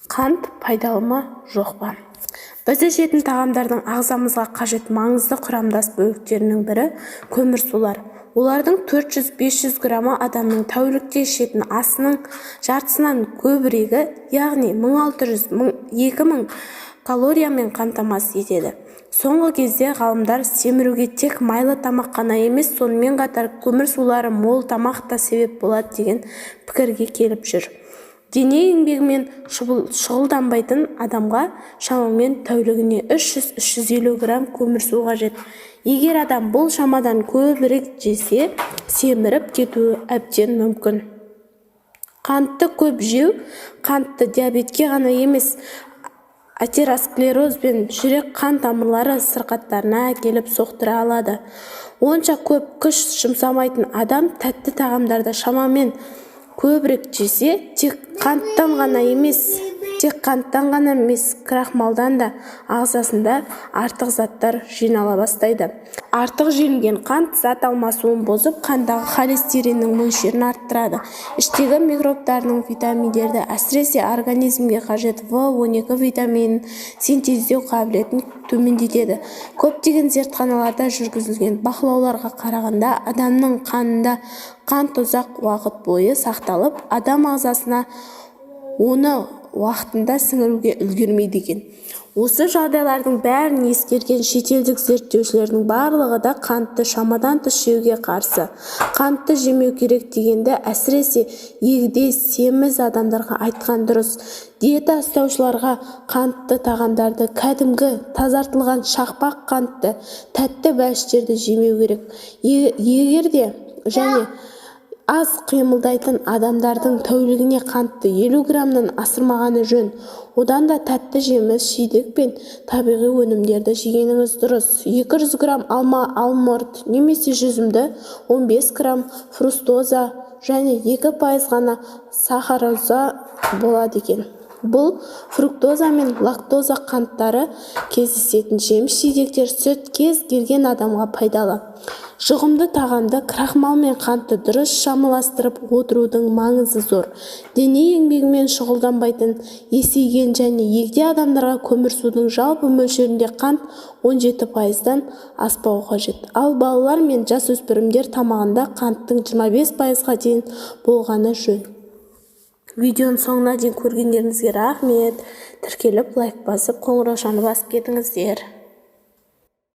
Қант пайдалы ма, жоқ па? Біз ішетін тағамдардың ағзамызға қажет маңызды құрамдас бөліктерінің бірі көмірсулар. Олардың 400-500 граммы адамның тәулікте ішетін асының жартысынан көбірегі, яғни 1600-2000 калориямен қамтамасыз етеді. Соңғы кезде ғалымдар семіруге тек майлы тамақ қана емес, сонымен қатар көмірсулары мол тамақ та себеп болады деген пікірге келіп жүр. Дене еңбегімен шұғылданбайтын адамға шамамен тәулігіне 300-350 грамм көмірсу қажет. Егер адам бұл шамадан көбірек жесе, семіріп кетуі әбден мүмкін. Қантты көп жеу қантты диабетке ғана емес, атеросклероз бен жүрек қан тамырлары сырқаттарына әкеліп соқтыра алады. Онша көп күш жұмсамайтын адам тәтті тағамдарды шамамен көбірек жесе, тек қанттан ғана емес, крахмалдан да ағзасында артық заттар жинала бастайды. Артық жиналген қант зат алмасуын бұзып, қандағы холестериннің мөлшерін арттырады. Іштегі микробтардың витаминдерді, әсіресе организмге қажет В12 витаминін синтездеу қабілетін төмендетеді. Көптеген зертханаларда жүргізілген бақылауларға қарағанда, адамның қанында қант ұзақ уақыт бойы сақталып, адам ағзасына оны уақытында сіңіруге үлгермейді екен. Осы жағдайлардың бәрін ескерген шетелдік зерттеушілердің барлығы да қантты шамадан тыс жеуге қарсы. Қантты жемеу керек дегенді әсіресе егде семіз адамдарға айтқан дұрыс. Диета ұстаушыларға қантты тағамдарды, кәдімгі тазартылған шақпақ қантты, тәтті бәліштерді жемеу керек. Егер де және аз қимылдайтын адамдардың тәулігіне қантты 50 граммнан асырмағаны жөн. Одан да тәтті жеміс, жидек пен табиғи өнімдерді жегеніңіз дұрыс. 200 грамм алма, алмұрт немесе жүзімді, 15 грамм фруктоза және 2% ғана сахароза болады екен. Бұл фруктоза мен лактоза қанттары кездесетін жеміс-жидектер, сүт кез келген адамға пайдалы. Жұғымды тағамды крахмал мен қантты дұрыс шамаластырып отырудың маңызы зор. Дене еңбегімен шұғылданбайтын, есейген және егде адамдарға көмірсудың жалпы мөлшерінде қант 17%-дан аспауы қажет. Ал балалар мен жасөспірімдер тамағында қанттың 25%-ға дейін болғаны жөн. Видеоның соңына дейін көргендеріңізге рахмет. Тіркеліп, лайк басып, қоңыраушаны басып кетіңіздер.